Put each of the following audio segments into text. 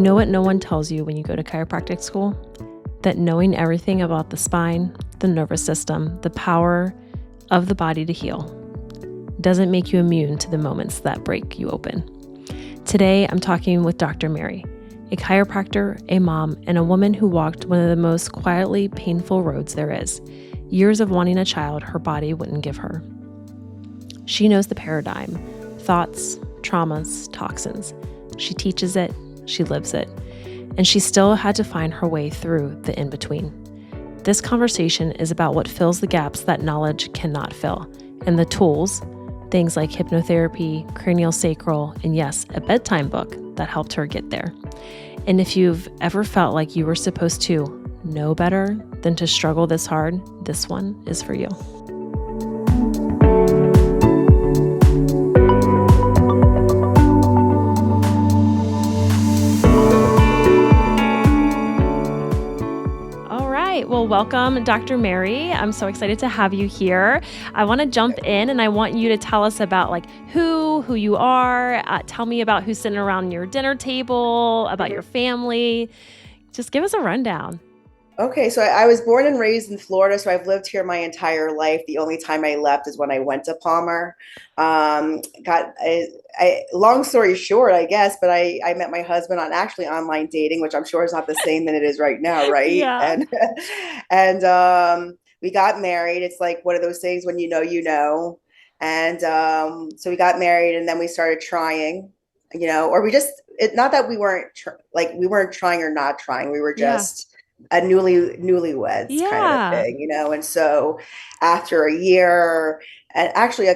know what no one tells you when you go to chiropractic school? That knowing everything about the spine, the nervous system, the power of the body to heal doesn't make you immune to the moments that break you open. Today, I'm talking with Dr. Mary, a chiropractor, a mom, and a woman who walked one of the most quietly painful roads there is. Years of wanting a child her body wouldn't give her. She knows the paradigm, thoughts, traumas, toxins. She teaches it, she lives it, and she still had to find her way through the in-between. This conversation is about what fills the gaps that knowledge cannot fill, and the tools, things like hypnotherapy, craniosacral, and yes, a bedtime book that helped her get there. And if you've ever felt like you were supposed to know better than to struggle this hard, this one is for you. Well, welcome, Dr. Mary. I'm so excited to have you here. I want to jump in and I want you to tell us about who you are. Tell me about who's sitting around your dinner table, about your family. Just give us a rundown. Okay, so I was born and raised in Florida, so I've lived here my entire life. The only time I left is when I went to Palmer. Long story short, I guess, but I met my husband on actually online dating, which I'm sure is not the same than it is right now, right? Yeah. And we got married. It's like one of those things when you know. And so we got married, and then we started trying, or not that we weren't we weren't trying or not trying. We were just a newlyweds kind of a thing, and so after a year and actually a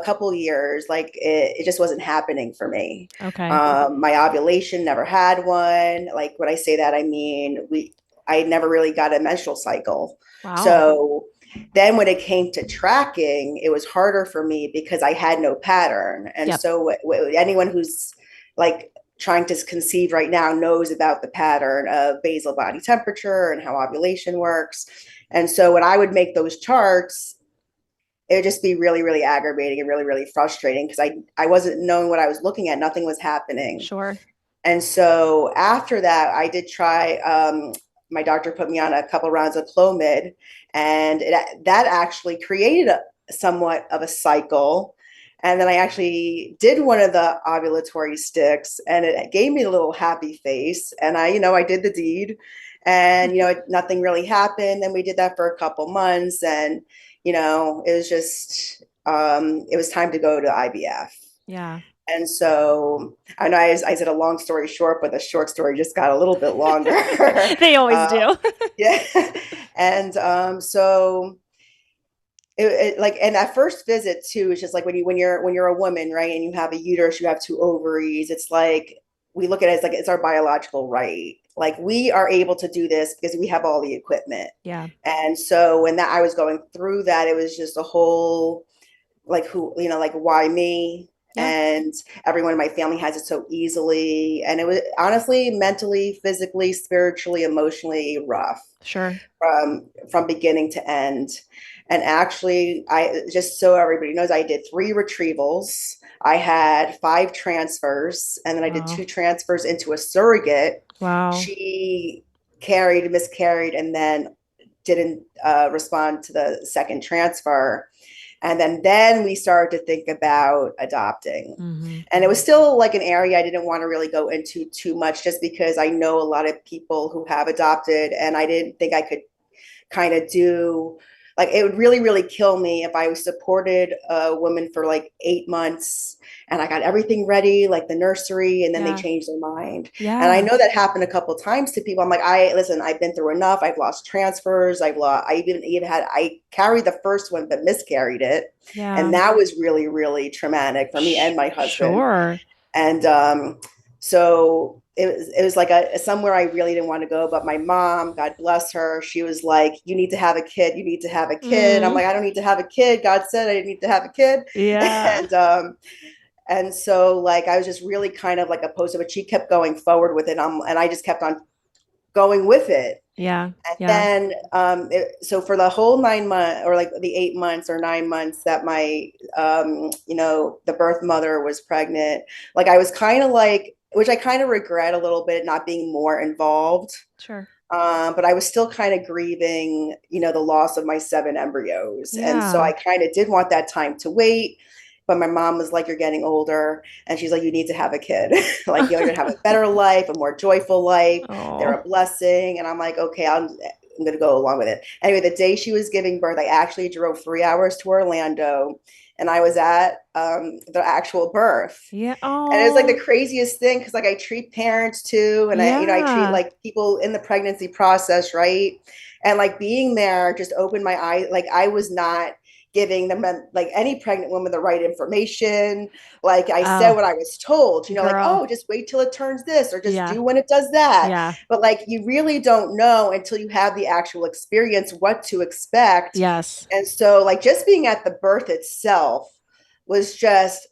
couple years, it just wasn't happening for me. Okay. My ovulation, never had one. Like when I say that, I mean I never really got a menstrual cycle. Wow. So then when it came to tracking, it was harder for me because I had no pattern. And so anyone who's trying to conceive right now knows about the pattern of basal body temperature and how ovulation works. And so when I would make those charts, it would just be really, really aggravating and really, really frustrating because I wasn't knowing what I was looking at. Nothing was happening. Sure. And so after that, I did try, my doctor put me on a couple rounds of Clomid, and that actually created somewhat of a cycle. And then I actually did one of the ovulatory sticks, and it gave me a little happy face. And I did the deed, and nothing really happened. And we did that for a couple months, and it was just it was time to go to IVF. Yeah. And so I know I said a long story short, but the short story just got a little bit longer. They always do. Yeah. And so and that first visit too, is just like when you're a woman, right, and you have a uterus, you have two ovaries. It's like we look at it as it's our biological right. Like we are able to do this because we have all the equipment. Yeah. And so when I was going through that, it was just a whole why me? Yeah. And everyone in my family has it so easily. And it was honestly mentally, physically, spiritually, emotionally rough. Sure. From beginning to end. And actually, just so everybody knows, I did 3 retrievals. I had 5 transfers, and then I did 2 transfers into a surrogate. Wow. She miscarried, and then didn't respond to the second transfer. And then we started to think about adopting. Mm-hmm. And it was still an area I didn't want to really go into too much, just because I know a lot of people who have adopted, and I didn't think I could kind of do, it would really, really kill me if I supported a woman for 8 months and I got everything ready, like the nursery, and then they changed their mind. Yeah. And I know that happened a couple of times to people. I'm like, I've been through enough. I've lost transfers. I carried the first one, but miscarried it. Yeah. And that was really, really traumatic for me and my husband. Sure. And so it was somewhere I really didn't want to go, but my mom, God bless her, she was like, you need to have a kid. You need to have a kid. I'm like, I don't need to have a kid. God said I didn't need to have a kid. Yeah. And so I was just really kind of opposed, but she kept going forward with it. And I just kept on going with it. Yeah. And then, so for the whole 9 months, or the 8 months or 9 months that my, the birth mother was pregnant, I was kind of which I kind of regret a little bit not being more involved. Sure. But I was still kind of grieving, the loss of my 7 embryos. And so Yeah. I kind of did want that time to wait. But my mom was like, you're getting older. And she's like, you need to have a kid. Like, you're going to have a better life, a more joyful life. They're Oh. a blessing. And I'm like, okay, I'm going to go along with it. Anyway, the day she was giving birth, I actually drove 3 hours to Orlando. And I was at the actual birth. Yeah. And it was like the Oh. craziest thing because like I treat parents too, and I treat Yeah. like people in the pregnancy process, right? And like being there just opened my eyes. Like I was not giving them like any pregnant woman the right information. Like I said Oh, what I was told, like, girl. oh, just wait till it turns this or just Yeah. do when it does that. Yeah. But like you really don't know until you have the actual experience what to expect. Yes. And so like just being at the birth itself was just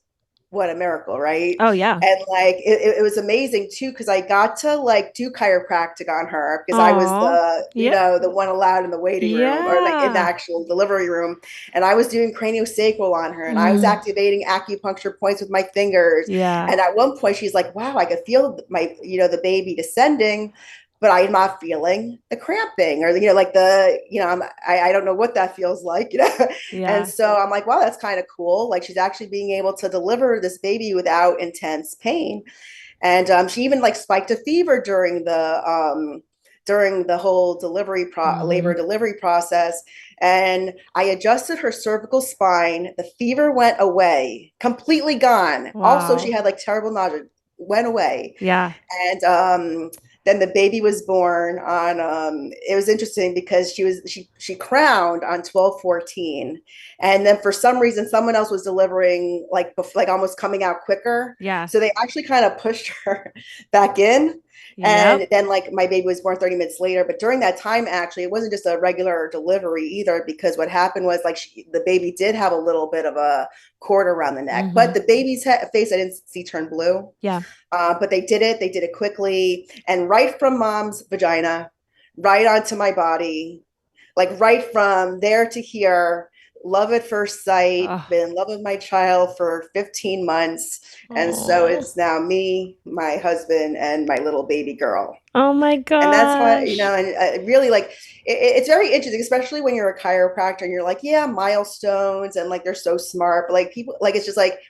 what a miracle, right? Oh, yeah. And like it was amazing too because I got to like do chiropractic on her because I was Oh. the Yeah. the one allowed in the waiting room or like in the Yeah. actual delivery room, and I was doing craniosacral on her, and I was Mm. activating acupuncture points with my fingers. Yeah. And at one point, she's like, "Wow, I could feel my the baby descending." But I'm not feeling the cramping or like I don't know what that feels like, and Yeah. so I'm like, wow, that's kind of cool. Like she's actually being able to deliver this baby without intense pain. And she even like spiked a fever during the whole labor Mm-hmm. delivery process. And I adjusted her cervical spine. The fever went away, completely gone. Also, she Wow. had like terrible nausea, went away. Yeah. And then the baby was born on it was interesting because she crowned on 12/14, and then for some reason someone else was delivering like almost coming out quicker, Yeah. so they actually kind of pushed her back in. Yep. And then like my baby was born 30 minutes later, but during that time actually it wasn't just a regular delivery either, because what happened was like the baby did have a little bit of a cord around the neck, Mm-hmm. but the baby's face I didn't see turn blue. Yeah. But they did it. They did it quickly and right from mom's vagina, right onto my body, like right from there to here. Love at first sight. Oh. Been in love with my child for 15 months. And so Oh. it's now me, my husband, and my little baby girl. Oh my And that's why, gosh. and really like it's very interesting, especially when you're a chiropractor and you're like, yeah, milestones and like they're so smart. But like people, like it's just like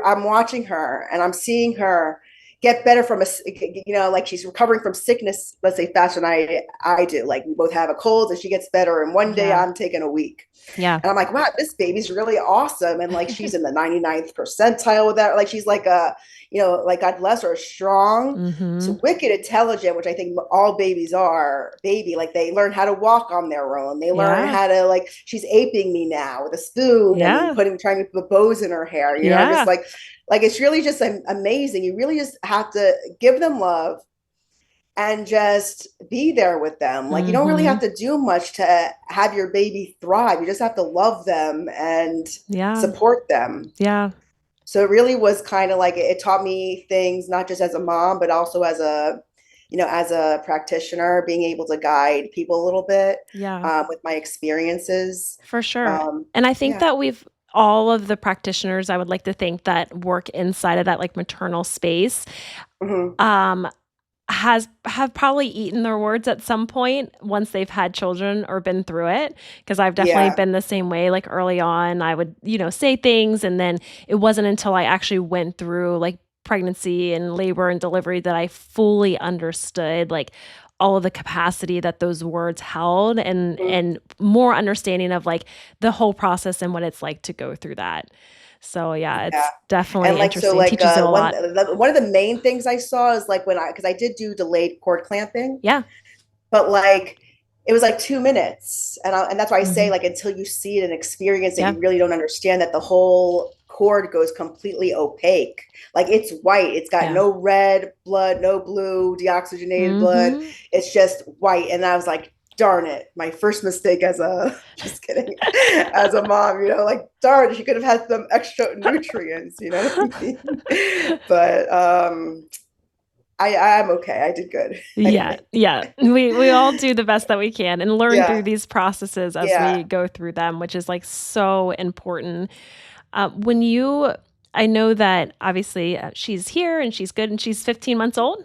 I'm watching her and I'm seeing her get better from like she's recovering from sickness, let's say faster than I do. Like we both have a cold and she gets better. And one day Yeah. I'm taking a week. Yeah. And I'm like, wow, this baby's really awesome. And like, she's in the 99th percentile with that. Like, she's like like God bless her, strong, Mm-hmm. so wicked intelligent, which I think all babies are. Like they learn how to walk on their own. They learn Yeah. how to like, she's aping me now with a spoon and Yeah. trying to put bows in her hair, just Yeah. like it's really just amazing. You really just have to give them love and just be there with them. Like you don't really Mm-hmm. have to do much to have your baby thrive. You just have to love them and Yeah. support them. Yeah. So it really was kind of like it taught me things, not just as a mom, but also as a practitioner, being able to guide people a little bit Yeah. with my experiences. For sure. Um, And I think yeah. that all of the practitioners, I would like to think, that work inside of that like maternal space, Mm-hmm. um, have probably eaten their words at some point once they've had children or been through it. Because I've definitely Yeah. been the same way. Like early on, I would, say things, and then it wasn't until I actually went through like pregnancy and labor and delivery that I fully understood like all of the capacity that those words held, and Mm-hmm. more understanding of like the whole process and what it's like to go through that. So yeah, Yeah. it's definitely And like so interesting. like Teaches you a lot. one of the main things I saw is like when because I did do delayed cord clamping, Yeah. but like it was like 2 minutes, and that's why I say Hmm. like until you see it and experience it, Yeah. you really don't understand that the whole cord goes completely opaque. Like it's white. It's got Yeah. no red blood, no blue deoxygenated blood. Hmm. It's just white. And I was like, darn it, my first mistake as a just kidding, as a mom, like darn, she could have had some extra nutrients, what I mean? But I'm okay. I did good, I Yeah, think. yeah. We all do the best that we can and learn through Yeah, these processes as yeah. we go through them, which is like so important. When you I know that obviously she's here and she's good and she's 15 months old.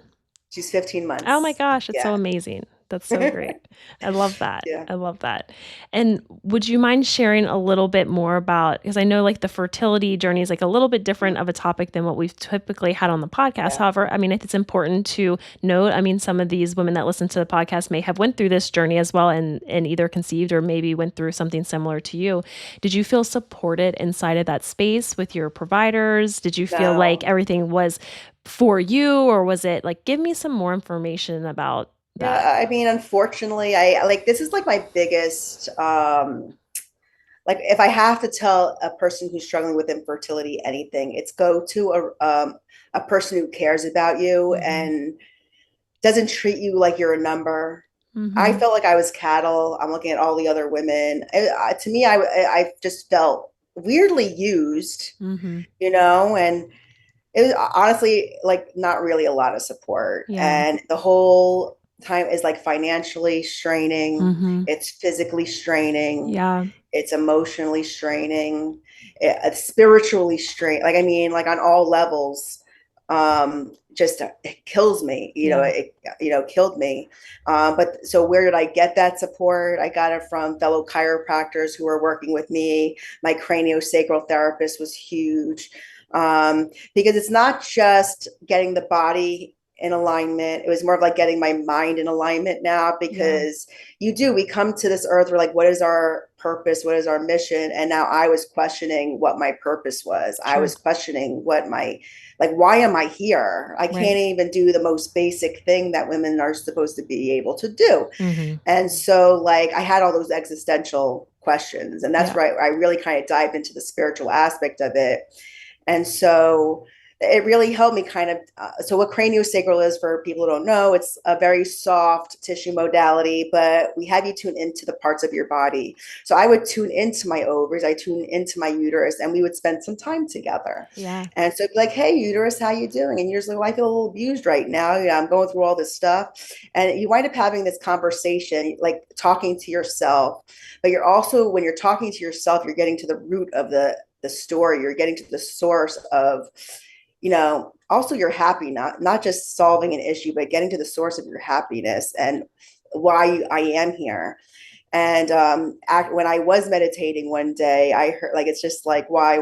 She's 15 Oh my months. gosh, it's so Yeah. amazing. That's so great. I love that. Yeah. I love that. And would you mind sharing a little bit more about, because I know like the fertility journey is like a little bit different of a topic than what we've typically had on the podcast. Yeah. However, I mean, it's important to note, I mean, some of these women that listen to the podcast may have went through this journey as well and either conceived or maybe went through something similar to you. Did you feel supported inside of that space with your providers? Did you feel like No. everything was for you, or was it like, give me some more information about that? Yeah, I mean, unfortunately, I like this is like my biggest like if I have to tell a person who's struggling with infertility anything, it's go to a person who cares about you and doesn't treat you like you're a number. I felt like I was cattle. I'm looking at all the other women. To me, I just felt weirdly used, you know, and it was honestly like not really a lot of support. Yeah. And the whole time is like financially straining, it's physically straining, Yeah. it's emotionally straining, it's spiritually straining. Like, I mean, like on all levels, just it kills me, killed me. But so where did I get that support? I got it from fellow chiropractors who were working with me. My craniosacral therapist was huge. Because it's not just getting the body in alignment. It was more of like getting my mind in alignment now, because we come to this earth, we're like, what is our purpose? What is our mission? And now I was questioning what my purpose was. Sure. I was questioning why am I here? I can't even do the most basic thing that women are supposed to be able to do. And so like I had all those existential questions, and that's right. I really kind of dived into the spiritual aspect of it. And so it really helped me kind of, so what craniosacral is, for people who don't know, it's a very soft tissue modality, but we have you tune into the parts of your body. So I would tune into my ovaries, I tune into my uterus, and we would spend some time together. Yeah. And so it'd be like, hey, uterus, how you doing? And you're just like, well, I feel a little abused right now. I'm going through all this stuff. And you wind up having this conversation, like talking to yourself, but you're also, when you're talking to yourself, you're getting to the root of the story. You're getting to the source of, also you're happy, not just solving an issue, but getting to the source of your happiness and why I am here. And when I was meditating one day, I heard like, it's just like, why?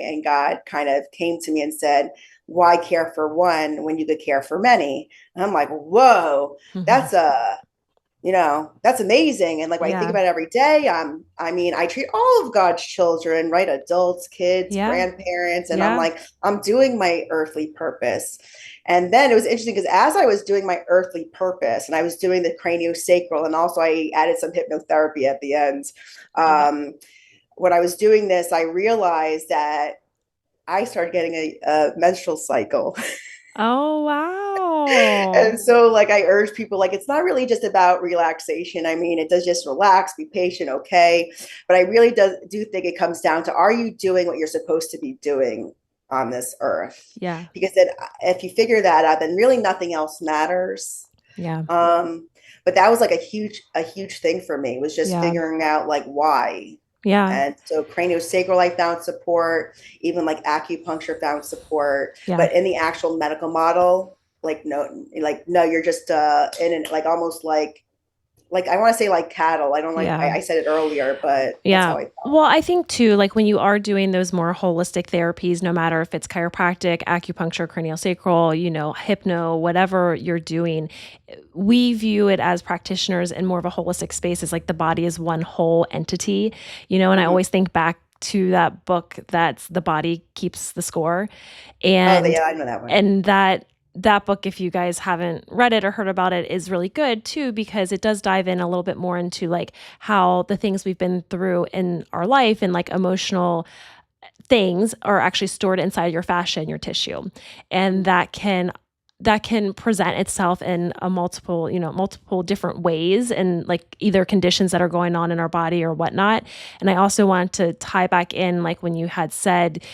And God kind of came to me and said, why care for one when you could care for many? And I'm like, whoa, that's that's amazing. And like, when I think about it every day, I mean, I treat all of God's children, right? Adults, kids, grandparents. And I'm like, I'm doing my earthly purpose. And then it was interesting because as I was doing my earthly purpose and I was doing the craniosacral, and also I added some hypnotherapy at the end. When I was doing this, I realized that I started getting a menstrual cycle. Oh, wow. And so like I urge people, like, it's not really just about relaxation. I mean, it does just relax, be patient, okay. But I really do think it comes down to, are you doing what you're supposed to be doing on this earth? Yeah. Because then if you figure that out, then really nothing else matters. Yeah. But that was like a huge thing for me, was just figuring out like why. Yeah. And so craniosacral, I found support, even like acupuncture found support. Yeah. But in the actual medical model, no, you're just in an like almost like I want to say like cattle. I don't like I said it earlier, but that's how I felt. Well, I think too, like when you are doing those more holistic therapies, no matter if it's chiropractic, acupuncture, craniosacral, hypno, whatever you're doing, we view it as practitioners in more of a holistic space, as like the body is one whole entity, and I always think back to that book, that's The Body Keeps the Score. And I know that one. And that book, if you guys haven't read it or heard about it, is really good too, because it does dive in a little bit more into like how the things we've been through in our life and like emotional things are actually stored inside your fascia and your tissue. And that can present itself in a multiple different ways, and like either conditions that are going on in our body or whatnot. And I also want to tie back in, like when you had said,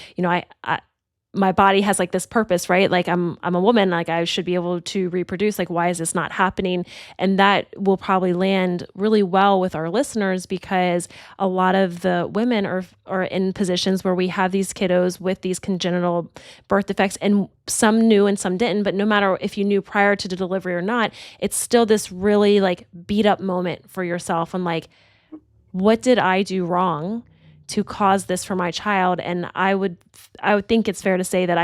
my body has like this purpose, right? Like I'm a woman, like I should be able to reproduce. Like, why is this not happening? And that will probably land really well with our listeners, because a lot of the women are in positions where we have these kiddos with these congenital birth defects, and some knew and some didn't. But no matter if you knew prior to the delivery or not, it's still this really like beat up moment for yourself. And like, what did I do wrong to cause this for my child? And I would think it's fair to say that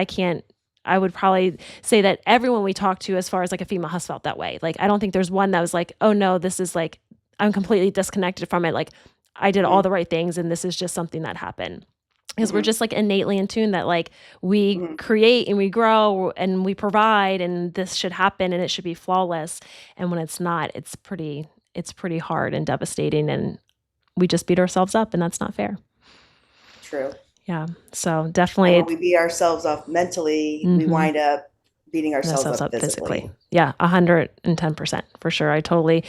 I would probably say that everyone we talk to as far as like a female has felt that way. Like, I don't think there's one that was like, oh no, this is like, I'm completely disconnected from it. Like, I did all the right things and this is just something that happened. Because we're just like innately in tune that like we create and we grow and we provide, and this should happen and it should be flawless. And when it's not, it's pretty hard and devastating, and we just beat ourselves up, and that's not fair. True. Yeah. So definitely. And when we beat ourselves up mentally, we wind up beating ourselves up physically. Yeah. 110% for sure. I totally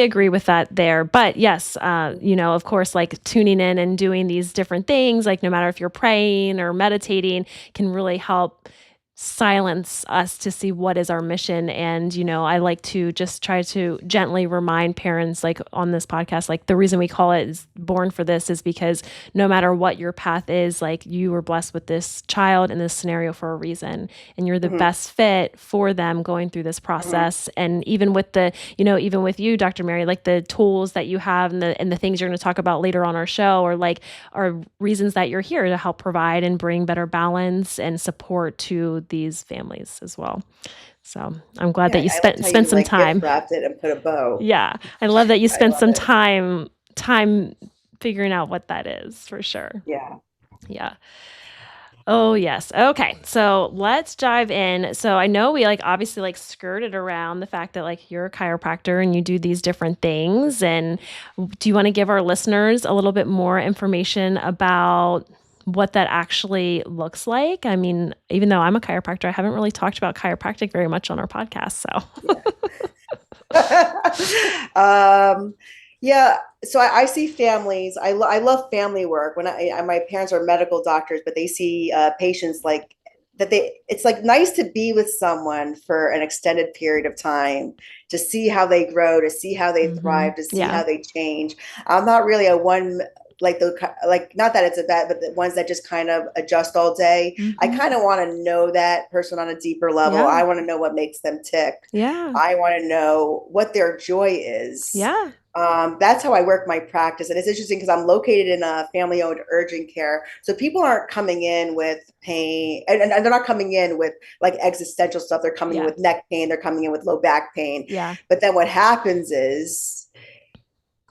agree with that there. But yes, of course, like tuning in and doing these different things, like no matter if you're praying or meditating, can really help silence us to see what is our mission. And, I like to just try to gently remind parents, like on this podcast, like the reason we call it is Born for This is because no matter what your path is, like you were blessed with this child in this scenario for a reason, and you're the best fit for them going through this process. And even with even with you, Dr. Mary, like the tools that you have and the things you're going to talk about later on our show are reasons that you're here to help provide and bring better balance and support to these families as well. So I'm glad that you spent some time. Wrapped it and put a bow. Yeah, I love that you spent some time figuring out what that is for sure. Yeah. Oh yes. Okay. So let's dive in. So I know we obviously skirted around the fact that you're a chiropractor and you do these different things. And do you want to give our listeners a little bit more information about what that actually looks like? I mean, even though I'm a chiropractor, I haven't really talked about chiropractic very much on our podcast. So, so I see families. I love family work. When my parents are medical doctors, but they see patients like that. It's nice to be with someone for an extended period of time, to see how they grow, to see how they thrive, to see how they change. I'm not really a one. Not that it's a bad, but the ones that just kind of adjust all day. I kind of want to know that person on a deeper level. I want to know what makes them tick. I want to know what their joy is. That's how I work my practice. And it's interesting because I'm located in a family-owned urgent care. So people aren't coming in with pain, and they're not coming in with existential stuff. They're coming in with neck pain. They're coming in with low back pain. But then what happens is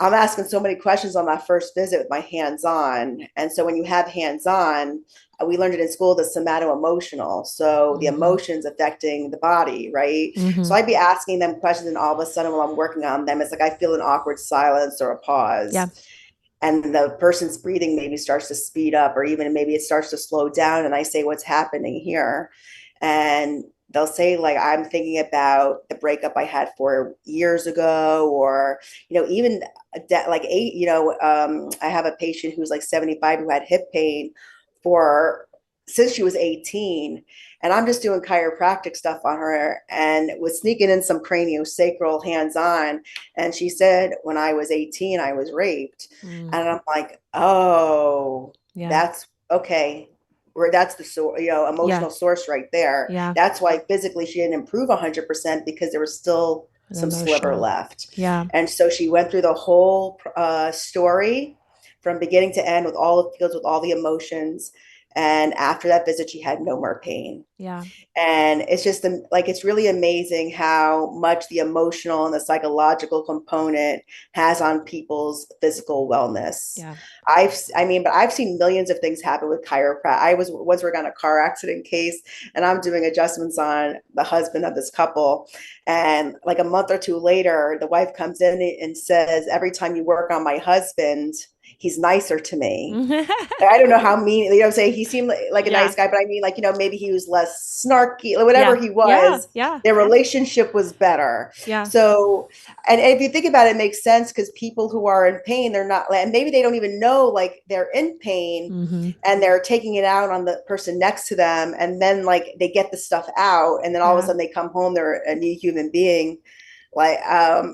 I'm asking so many questions on that first visit with my hands-on. And so when you have hands-on, we learned it in school, the somato-emotional. So the emotions affecting the body, right? So I'd be asking them questions, and all of a sudden while I'm working on them, it's like I feel an awkward silence or a pause. And the person's breathing maybe starts to speed up, or even maybe it starts to slow down. And I say, what's happening here? And they'll say, I'm thinking about the breakup I had 4 years ago, or, even I have a patient who's 75 who had hip pain since she was 18. And I'm just doing chiropractic stuff on her and was sneaking in some craniosacral hands-on. And she said, when I was 18, I was raped. And I'm like, oh, that's okay. Where that's the emotional source right there. That's why physically she didn't improve 100%, because there was still some sliver left. And so she went through the whole story from beginning to end with all the feels, with all the emotions. And after that visit, she had no more pain. And it's just it's really amazing how much the emotional and the psychological component has on people's physical wellness. But I've seen millions of things happen with chiropractic. I was once working on a car accident case, and I'm doing adjustments on the husband of this couple. And a month or two later, the wife comes in and says, every time you work on my husband, he's nicer to me. I don't know how mean, you know what I'm saying? He seemed like a nice guy, but I mean, like, you know, maybe he was less snarky, or whatever he was, their relationship was better. So, and if you think about it, it makes sense, because people who are in pain, they're not, and maybe they don't even know like they're in pain, and they're taking it out on the person next to them. And then like they get the stuff out, and then all of a sudden they come home, they're a new human being. Like,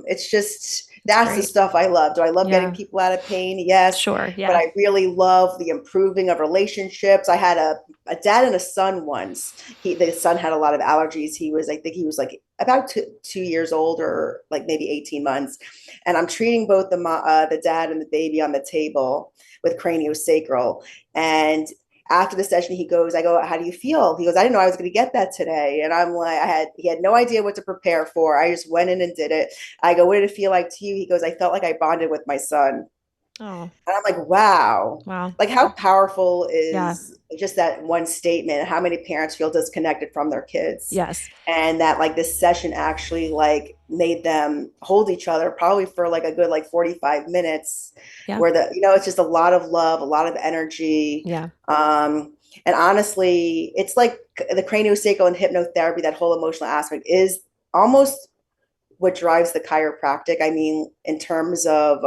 it's just, that's the stuff I love. Do I love getting people out of pain? Yes. Sure. Yeah. But I really love the improving of relationships. I had a dad and a son once. The son had a lot of allergies. I think he was like about 2 years old, or like maybe 18 months. And I'm treating both the dad and the baby on the table with craniosacral. And after the session, I go, how do you feel? He goes, I didn't know I was going to get that today. And I'm like, he had no idea what to prepare for. I just went in and did it. I go, what did it feel like to you? He goes, I felt like I bonded with my son. Oh. And I'm like, wow. Like, how powerful is just that one statement? How many parents feel disconnected from their kids? Yes. And that like this session actually like made them hold each other probably for like a good like 45 minutes, where it's just a lot of love, a lot of energy. And honestly, it's like the craniosacral and hypnotherapy, that whole emotional aspect is almost what drives the chiropractic. I mean, in terms of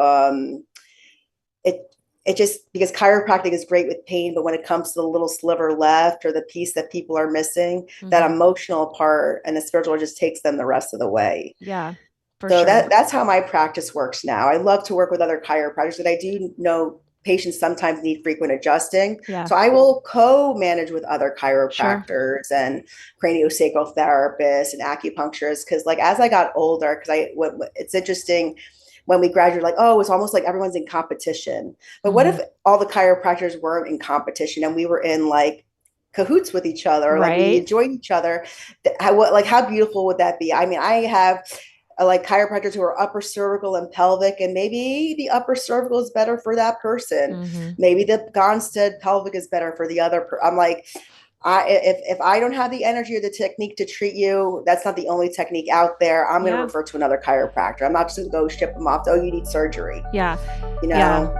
it just, because chiropractic is great with pain, but when it comes to the little sliver left, or the piece that people are missing, that emotional part and the spiritual just takes them the rest of the way. Yeah. So that's how my practice works now. I love to work with other chiropractors, but I do know patients sometimes need frequent adjusting. So I will co-manage with other chiropractors and craniosacral therapists and acupuncturists. Because like, as I got older, it's interesting, when we graduated, like, oh, it's almost like everyone's in competition. But what if all the chiropractors weren't in competition, and we were in like cahoots with each other, or like we enjoyed each other? How beautiful would that be? I mean, I have like chiropractors who are upper cervical and pelvic, and maybe the upper cervical is better for that person. Maybe the Gonstead pelvic is better for the other. I'm like, if I don't have the energy or the technique to treat you, that's not the only technique out there. I'm going to refer to another chiropractor. I'm not just going to go ship them off to, oh, you need surgery. Yeah. You know?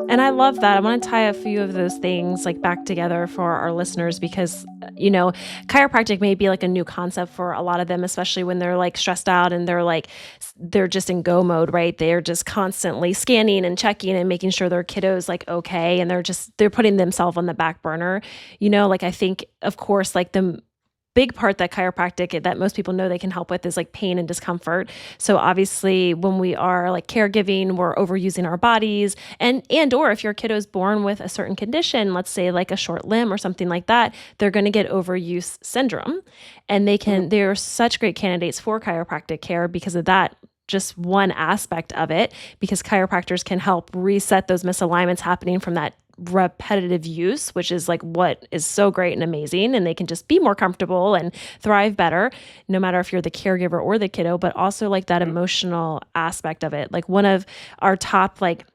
And I love that. I want to tie a few of those things like back together for our listeners, because, you know, chiropractic may be like a new concept for a lot of them, especially when they're like stressed out and they're just in go mode, right? They're just constantly scanning and checking and making sure their kiddo's like okay. And they're putting themselves on the back burner. You know, like I think, of course, like the big part that chiropractic that most people know they can help with is like pain and discomfort. So obviously when we are like caregiving, we're overusing our bodies, or if your kiddo is born with a certain condition, let's say like a short limb or something like that, they're going to get overuse syndrome, and they're such great candidates for chiropractic care because of that. Just one aspect of it, because chiropractors can help reset those misalignments happening from that repetitive use, which is like what is so great and amazing. And they can just be more comfortable and thrive better, no matter if you're the caregiver or the kiddo, but also like that emotional aspect of it. Like one of our top like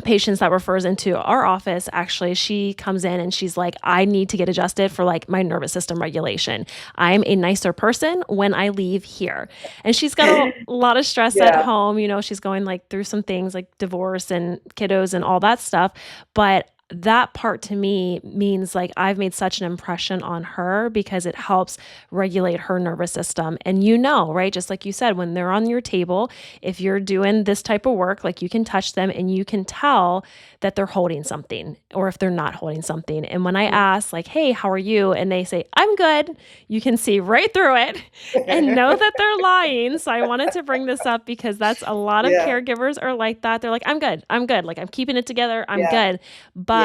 patients that refers into our office, actually, she comes in and she's like, I need to get adjusted for like my nervous system regulation. I'm a nicer person when I leave here. And she's got a lot of stress at home. You know, she's going like through some things like divorce and kiddos and all that stuff. But that part to me means like I've made such an impression on her because it helps regulate her nervous system. And you know, right? Just like you said, when they're on your table, if you're doing this type of work, like you can touch them and you can tell that they're holding something or if they're not holding something. And when I ask like, hey, how are you? And they say, I'm good. You can see right through it and know that they're lying. So I wanted to bring this up because that's a lot of caregivers are like that. They're like, I'm good. Like I'm keeping it together. I'm good. But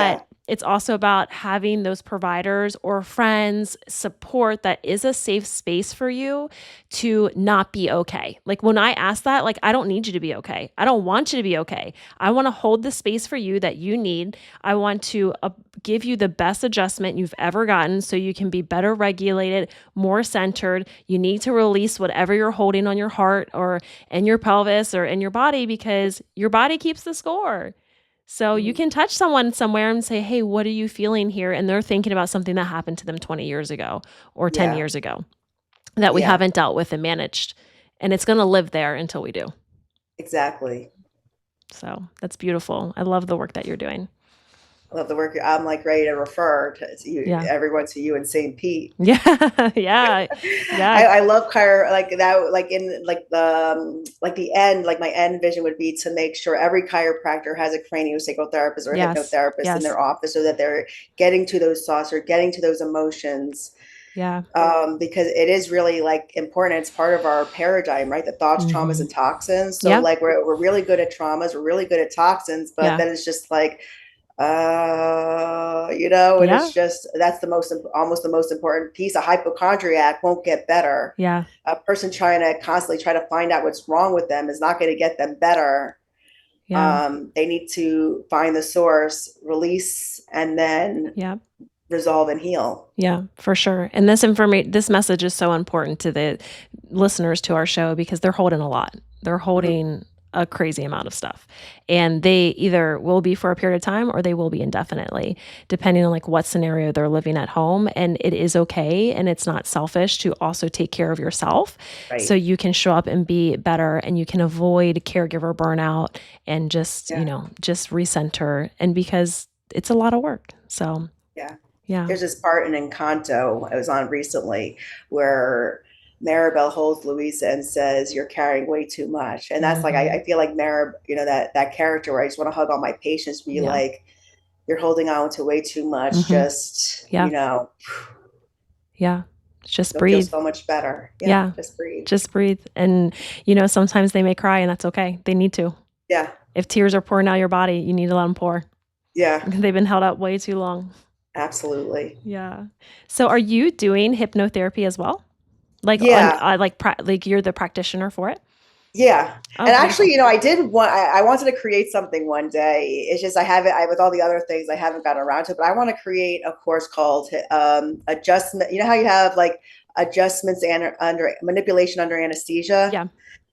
it's also about having those providers or friends support that is a safe space for you to not be okay. Like when I ask that, like, I don't need you to be okay. I don't want you to be okay. I want to hold the space for you that you need. I want to give you the best adjustment you've ever gotten so you can be better regulated, more centered. You need to release whatever you're holding on your heart or in your pelvis or in your body because your body keeps the score. So you can touch someone somewhere and say, hey, what are you feeling here? And they're thinking about something that happened to them 20 years ago or 10 years ago that we haven't dealt with and managed. And it's going to live there until we do. Exactly. So that's beautiful. I love the work that you're doing. I love the work. I'm like ready to refer to you, everyone to you in St. Pete. Yeah. Yeah. Yeah. I love like that, like in like the end, like my end vision would be to make sure every chiropractor has a craniosacral therapist or a hypnotherapist in their office so that they're getting to those thoughts or getting to those emotions. Yeah. Because it is really like important. It's part of our paradigm, right? The thoughts, traumas, and toxins. So like we're really good at traumas, we're really good at toxins, but then it's just like, and it's just, that's almost the most important piece. A hypochondriac won't get better. Yeah. A person trying to constantly try to find out what's wrong with them is not going to get them better. Yeah. They need to find the source, release, and then resolve and heal. Yeah, for sure. And this message is so important to the listeners to our show because they're holding a lot. They're holding a crazy amount of stuff. And they either will be for a period of time or they will be indefinitely, depending on like what scenario they're living at home. And it is okay. And it's not selfish to also take care of yourself. Right. So you can show up and be better and you can avoid caregiver burnout and just, just recenter. And because it's a lot of work. So yeah. There's this part in Encanto I was on recently where Maribel holds Luisa and says, "You're carrying way too much." And that's like, I feel like that character where I just want to hug all my patients, be like, you're holding on to way too much. Just, Yeah. Just you'll breathe. feel so much better. Yeah. Just breathe. Just breathe. And, sometimes they may cry and that's okay. They need to. Yeah. If tears are pouring out your body, you need to let them pour. Yeah. They've been held up way too long. Absolutely. Yeah. So are you doing hypnotherapy as well? Like, like you're the practitioner for it? Yeah. And actually, I wanted to create something one day. It's just, with all the other things, I haven't gotten around to it, but I want to create a course called adjustment. You know how you have like adjustments under manipulation under anesthesia? Yeah.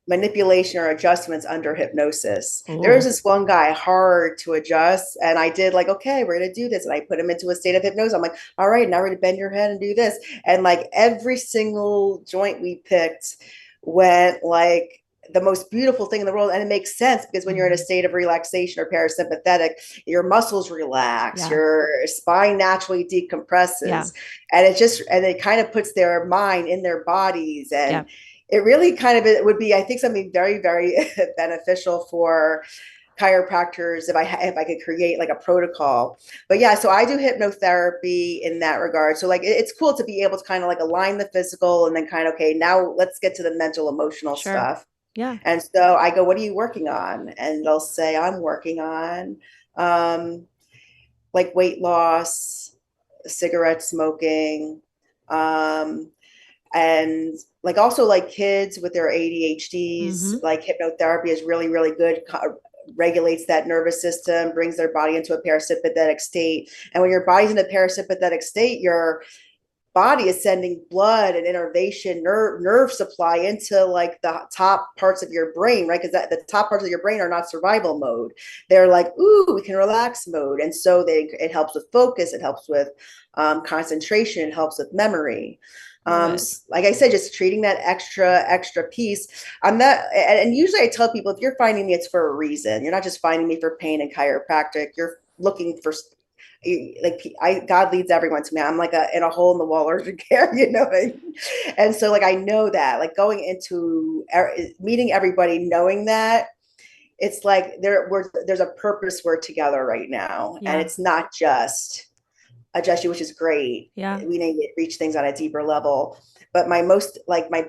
Manipulation or adjustments under hypnosis. Ooh. There's this one guy hard to adjust, and I did like, okay, we're gonna do this, and I put him into a state of hypnosis. I'm like, all right, now we're gonna bend your head and do this, and like every single joint we picked went like the most beautiful thing in the world. And it makes sense because when you're in a state of relaxation or parasympathetic, your muscles relax, your spine naturally decompresses, and it kind of puts their mind in their bodies, and it really it would be, I think, something very, very beneficial for chiropractors if I could create like a protocol. But yeah, so I do hypnotherapy in that regard. So like it's cool to be able to kind of like align the physical and then okay, now let's get to the mental, emotional stuff. Yeah. And so I go, what are you working on? And they'll say, I'm working on like weight loss, cigarette smoking, and like also like kids with their ADHDs, like hypnotherapy is really, really good. Regulates that nervous system, brings their body into a parasympathetic state. And when your body's in a parasympathetic state, your body is sending blood and innervation, nerve supply into like the top parts of your brain, right? Because the top parts of your brain are not survival mode. They're like, ooh, we can relax mode. And so it helps with focus. It helps with concentration. It helps with memory. Like I said, just treating that extra piece. And usually I tell people, if you're finding me, it's for a reason. You're not just finding me for pain and chiropractic. You're looking for, like, God leads everyone to me. I'm like in a hole in the wall urgent care, And so like, I know that, like, going into meeting everybody, knowing that it's like there's a purpose we're together right now. And it's not just adjust you, which is great. Yeah. We need to reach things on a deeper level. But my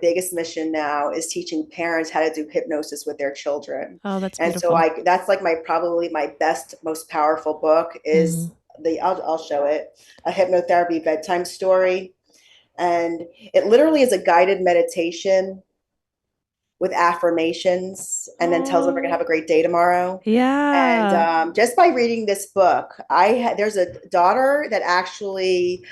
biggest mission now is teaching parents how to do hypnosis with their children. Oh, that's beautiful. And so that's like probably my best, most powerful book is I'll show it, a hypnotherapy bedtime story. And it literally is a guided meditation with affirmations, and then tells them we're gonna have a great day tomorrow. Yeah. And just by reading this book, there's a daughter that actually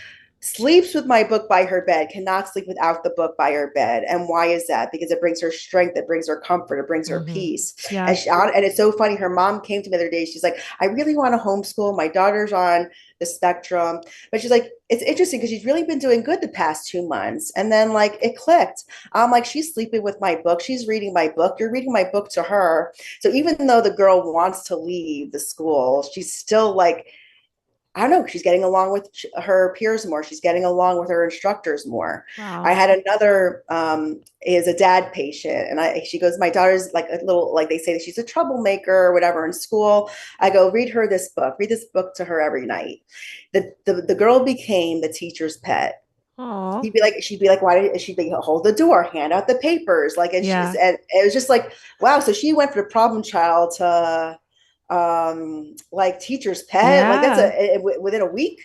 sleeps with my book by her bed, cannot sleep without the book by her bed. And why is that? Because it brings her strength, it brings her comfort, it brings her peace. Yeah. And it's so funny. Her mom came to me the other day. She's like, I really want to homeschool. My daughter's on the spectrum. But she's like, it's interesting because she's really been doing good the past 2 months. And then like it clicked. I'm like, she's sleeping with my book. She's reading my book. You're reading my book to her. So even though the girl wants to leave the school, she's still like, I don't know, she's getting along with her peers more. She's getting along with her instructors more. Wow. I had another is a dad patient, and she goes, my daughter's like a little, like they say that she's a troublemaker or whatever in school. I go, read her this book. Read this book to her every night. The girl became the teacher's pet. Aww. She'd be like, why did she be hold the door, hand out the papers, like, and Yeah. she's, and it was just like, wow. So she went from the problem child to like teacher's pet, like that's within a week.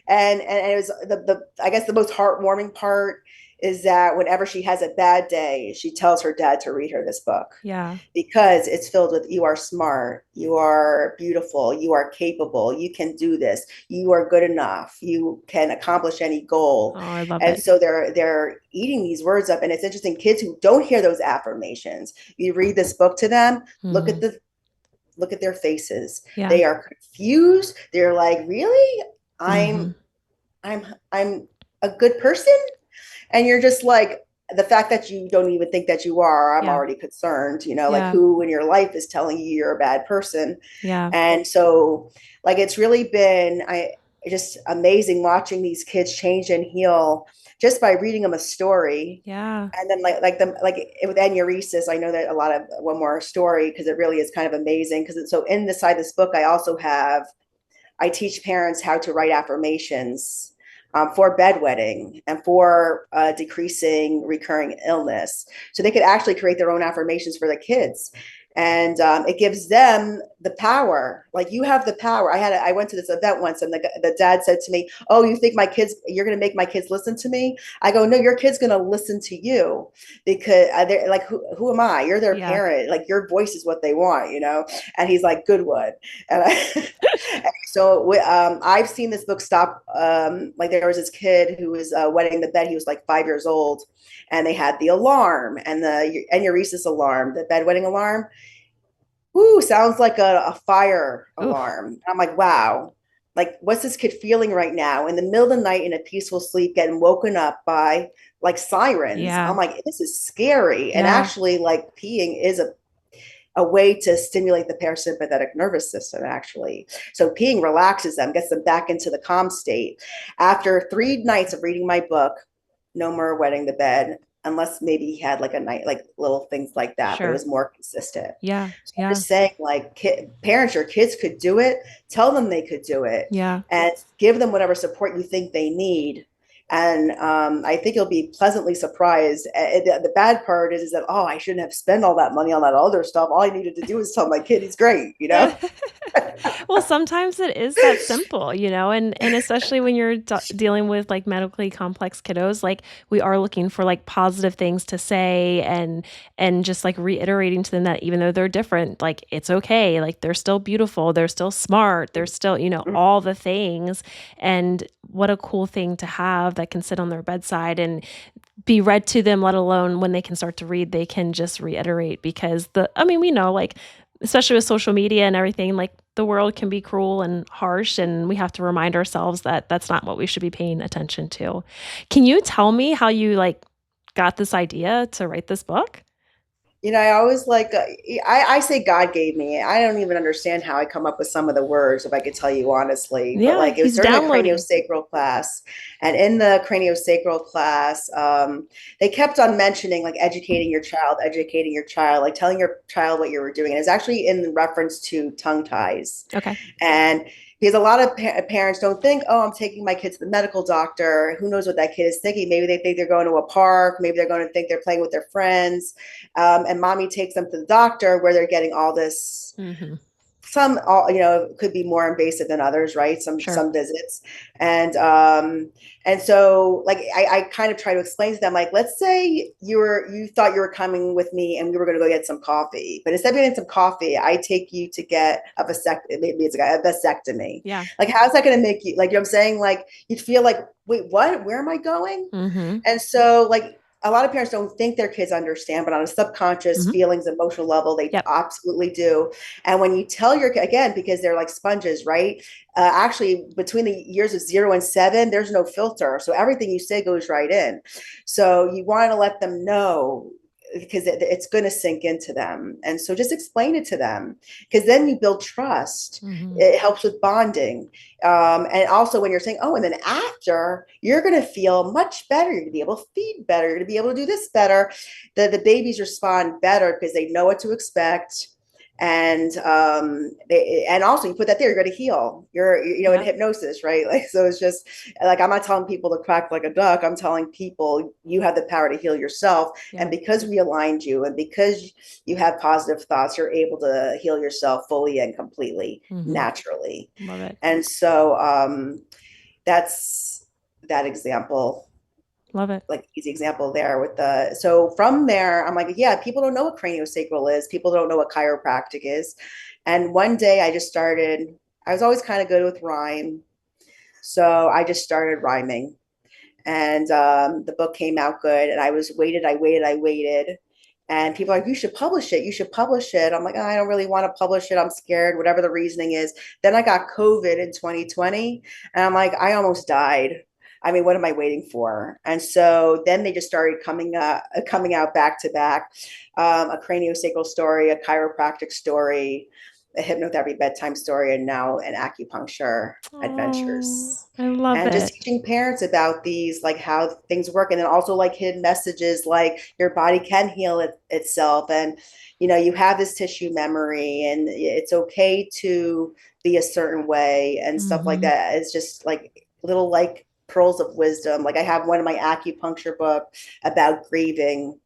And it was the I guess the most heartwarming part is that whenever she has a bad day, she tells her dad to read her this book. Yeah. Because it's filled with, you are smart, you are beautiful, you are capable, you can do this, you are good enough, you can accomplish any goal. Oh, I love and it. so they're eating these words up. And it's interesting, kids who don't hear those affirmations, you read this book to them, look at their faces. Yeah. They are confused. They're like, really? I'm a good person? And you're just like, the fact that you don't even think that you are, I'm already concerned, like who in your life is telling you you're a bad person. Yeah. And so like, it's really been just amazing watching these kids change and heal just by reading them a story. Yeah. And then with enuresis, I know that a lot of one more story, because it really is kind of amazing. Because so inside this book, I teach parents how to write affirmations for bedwetting and for decreasing recurring illness. So they could actually create their own affirmations for the kids. And it gives them the power. Like, you have the power. I went to this event once, and the dad said to me, oh, you think you're going to make my kids listen to me? I go, no, your kid's going to listen to you, because they're like, who am I? You're their parent. Like, your voice is what they want, And he's like, Goodwood. And so I've seen this book stop. Like, there was this kid who was wetting the bed. He was like 5 years old, and they had the alarm and the enuresis alarm, the bedwetting alarm. Ooh, sounds like a fire alarm. I'm like, wow. Like, what's this kid feeling right now in the middle of the night in a peaceful sleep, getting woken up by like sirens? Yeah. I'm like, this is scary. And actually, like, peeing is a way to stimulate the parasympathetic nervous system, actually. So peeing relaxes them, gets them back into the calm state. After 3 nights of reading my book, no more wetting the bed, unless maybe he had like a night, like little things like that. But it was more consistent. Yeah. So I'm just saying, like, parents, your kids could do it. Tell them they could do it. Yeah. And give them whatever support you think they need. And I think you'll be pleasantly surprised. The bad part is that, I shouldn't have spent all that money on that other stuff. All I needed to do was tell my kid he's great, Well, sometimes it is that simple, and especially when you're dealing with like medically complex kiddos, like, we are looking for like positive things to say, and just like reiterating to them that even though they're different, like, it's okay. Like, they're still beautiful. They're still smart. They're still, all the things. And what a cool thing to have that can sit on their bedside and be read to them, let alone when they can start to read, they can just reiterate, because we know, like, especially with social media and everything, like, the world can be cruel and harsh, and we have to remind ourselves that that's not what we should be paying attention to. Can you tell me how you like got this idea to write this book? I always like, I say God gave me. I don't even understand how I come up with some of the words, if I could tell you honestly. Yeah, but like, it was during downloading. the craniosacral class. And in the craniosacral class, they kept on mentioning like educating your child, like telling your child what you were doing. And it's actually in reference to tongue ties. Okay. And because a lot of parents don't think, I'm taking my kid to the medical doctor. Who knows what that kid is thinking? Maybe they think they're going to a park. Maybe they're going to think they're playing with their friends. And mommy takes them to the doctor, where they're getting all this some, could be more invasive than others, right? Some visits. And so like, I kind of try to explain to them, like, let's say you thought you were coming with me and we were going to go get some coffee, but instead of getting some coffee, I take you to get a vasectomy. Maybe it's a vasectomy. Yeah. Like, how's that going to make you, like, you know what I'm saying? Like, you'd feel like, wait, what? Where am I going? Mm-hmm. And so, like, a lot of parents don't think their kids understand, but on a subconscious feelings, emotional level, they absolutely do. And when you tell your kid, again, because they're like sponges, right? Actually, between the years of 0 and 7, there's no filter. So everything you say goes right in. So you want to let them know, because it's going to sink into them. And so just explain it to them, because then you build trust. Mm-hmm. It helps with bonding. And also when you're saying, oh, and then after, you're going to feel much better. You're going to be able to feed better. You're going to be able to do this better. The babies respond better because they know what to expect. And also you put that there, you're going to heal. You're in hypnosis, right? Like, so it's just like, I'm not telling people to quack like a duck. I'm telling people you have the power to heal yourself. And because we aligned you, and because you have positive thoughts, you're able to heal yourself fully and completely, naturally. Love it. And so that's that example. Love it. Like, easy example there with so from there, I'm like, yeah, people don't know what craniosacral is. People don't know what chiropractic is. And one day I was always kind of good with rhyme. So I just started rhyming, and the book came out good, and I waited. And people are like, you should publish it. You should publish it. I'm like, I don't really want to publish it. I'm scared, whatever the reasoning is. Then I got COVID in 2020, and I'm like, I almost died. I mean, what am I waiting for? And so then they just started coming out back to back, a craniosacral story, a chiropractic story, a hypnotherapy bedtime story, and now an acupuncture adventures. I love it. And just teaching parents about these, like how things work. And then also like hidden messages, like your body can heal itself. And, you have this tissue memory, and it's okay to be a certain way and stuff like that. It's just like little, like, pearls of wisdom. Like, I have one in my acupuncture book about grieving.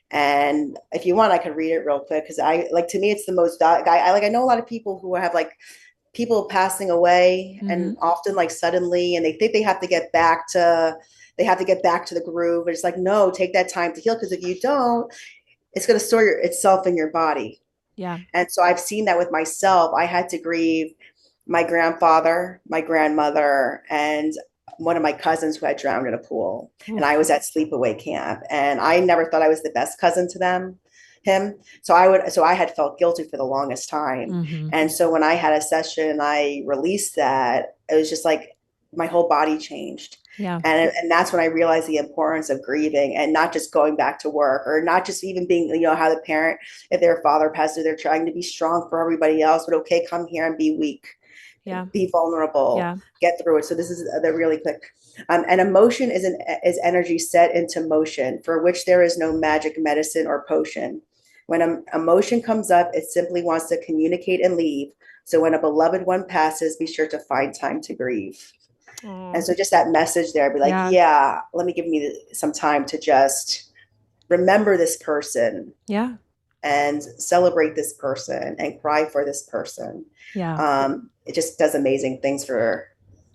And if you want, I could read it real quick, because to me, it's the most, I know a lot of people who have like people passing away, and often like suddenly, and they think they have to get back to the groove. But it's like, no, take that time to heal, because if you don't, it's going to store itself in your body. Yeah. And so I've seen that with myself. I had to grieve my grandfather, my grandmother, and one of my cousins who had drowned in a pool. Ooh. And I was at sleepaway camp, and I never thought I was the best cousin to him. So I had felt guilty for the longest time. And so when I had a session and I released that, it was just like my whole body changed. Yeah. And that's when I realized the importance of grieving, and not just going back to work, or not just even being, how the parent, if their father passes away, they're trying to be strong for everybody else, but okay, come here and be weak. Yeah. Be vulnerable, get through it. So this is the really quick. An emotion is energy set into motion, for which there is no magic medicine or potion. When an emotion comes up, it simply wants to communicate and leave. So when a beloved one passes, be sure to find time to grieve. And so just that message there, be like, let me give me some time to just remember this person. Yeah. And celebrate this person and cry for this person. Yeah. It just does amazing things for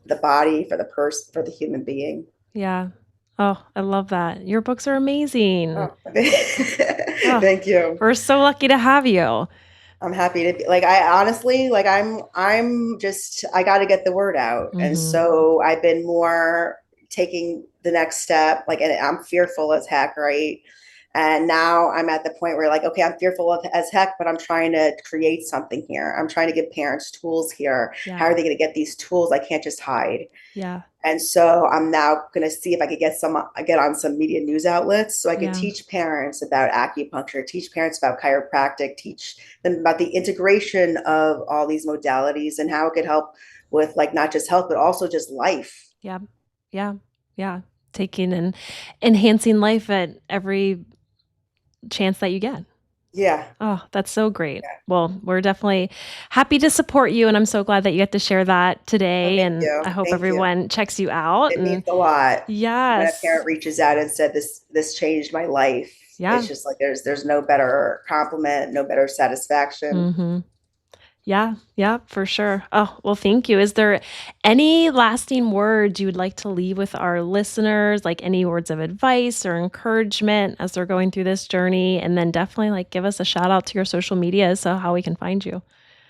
the body, for the person, for the human being. Yeah. Oh, I love that. Your books are amazing. Oh. Thank you. We're so lucky to have you. I'm happy to be, like, I honestly, like, I'm just, I got to get the word out. And so I've been more taking the next step, like, and I'm fearful as heck, right? And now I'm at the point where, like, okay, I'm fearful as heck, but I'm trying to create something here. I'm trying to give parents tools here. Yeah. How are they going to get these tools? I can't just hide. Yeah. And so I'm now going to see if I could get on some media news outlets, so I can teach parents about acupuncture, teach parents about chiropractic, teach them about the integration of all these modalities and how it could help with, like, not just health, but also just life. Yeah. Yeah. Yeah. Taking and enhancing life at every chance that you get. Yeah. Oh, that's so great. Yeah. Well, we're definitely happy to support you, and I'm so glad that you get to share that today. Thank you. I hope everyone checks you out. It means a lot. Yes. When a parent reaches out and said, this changed my life. Yeah. It's just like there's no better compliment, no better satisfaction. Yeah, for sure. Oh, well, thank you. Is there any lasting words you would like to leave with our listeners, like any words of advice or encouragement as they're going through this journey? And then definitely like give us a shout out to your social media, so how we can find you.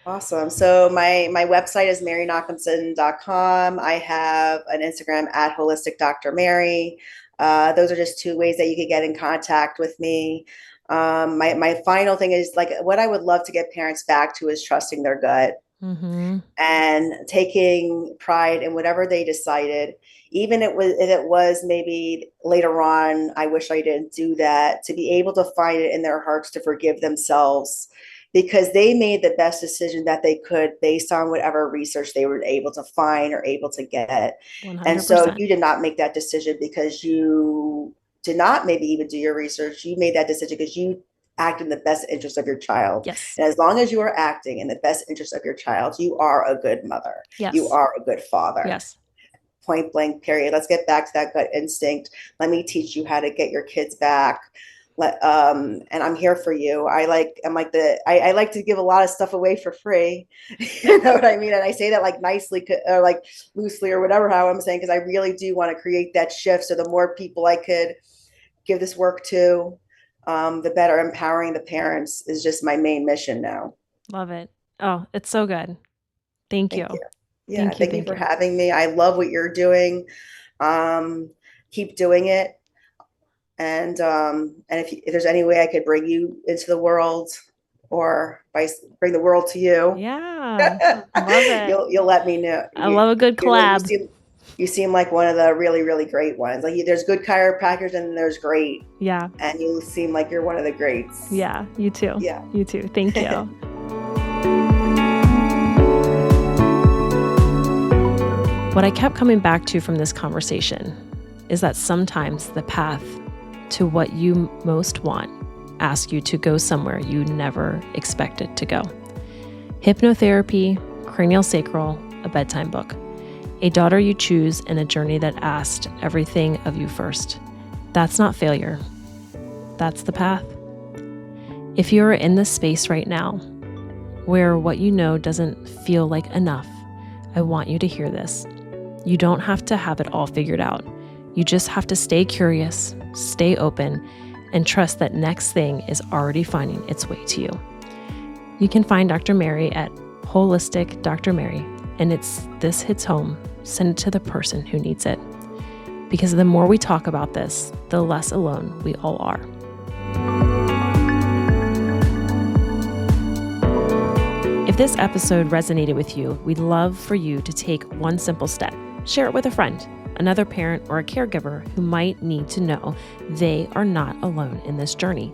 Awesome. So my website is maryknockinson.com. I have an Instagram at holistic Dr. Mary. Those are just two ways that you could get in contact with me. My final thing is, like, what I would love to get parents back to is trusting their gut and taking pride in whatever they decided, even if it was maybe later on, I wish I didn't do that, to be able to find it in their hearts to forgive themselves, because they made the best decision that they could based on whatever research they were able to find or able to get. 100%. And so you did not make that decision because you did not maybe even do your research. You made that decision because you act in the best interest of your child. Yes. And as long as you are acting in the best interest of your child, you are a good mother. Yes. You are a good father. Yes. Point blank, period. Let's get back to that gut instinct. Let me teach you how to get your kids back. And I'm here for you. I like to give a lot of stuff away for free. You know what I mean? And I say that like nicely or like loosely or whatever, how I'm saying, because I really do want to create that shift. So the more people I could give this work to, the better. Empowering the parents is just my main mission now. Love it. Oh, it's so good. Thank you. Yeah, thank you for having me. I love what you're doing. Keep doing it. And if there's any way I could bring you into the world, or bring the world to you, yeah, love it. You'll let me know. I love a good collab. You seem like one of the really, really great ones. Like, there's good chiropractors and there's great. Yeah. And you seem like you're one of the greats. Yeah, you too. Yeah. You too. Thank you. What I kept coming back to from this conversation is that sometimes the path to what you most want asks you to go somewhere you never expected to go. Hypnotherapy, craniosacral, a bedtime book, a daughter you choose, and a journey that asked everything of you first. That's not failure. That's the path. If you're in this space right now where what you know doesn't feel like enough, I want you to hear this. You don't have to have it all figured out. You just have to stay curious, stay open, and trust that next thing is already finding its way to you. You can find Dr. Mary at Holistic Dr. Mary, and this hits home. Send it to the person who needs it. Because the more we talk about this, the less alone we all are. If this episode resonated with you, we'd love for you to take one simple step. Share it with a friend, another parent, or a caregiver who might need to know they are not alone in this journey.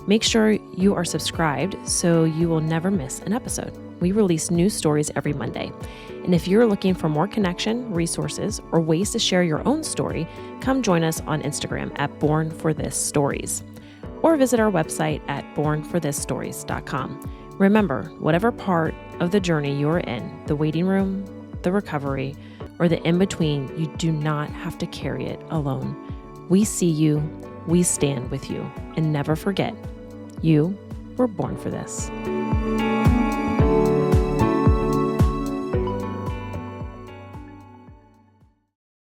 Make sure you are subscribed so you will never miss an episode. We release new stories every Monday. And if you're looking for more connection, resources, or ways to share your own story, come join us on Instagram at Born for This Stories, or visit our website at bornthisstories.com. Remember, whatever part of the journey you're in, the waiting room, the recovery, or the in-between, you do not have to carry it alone. We see you, we stand with you, and never forget, you were born for this.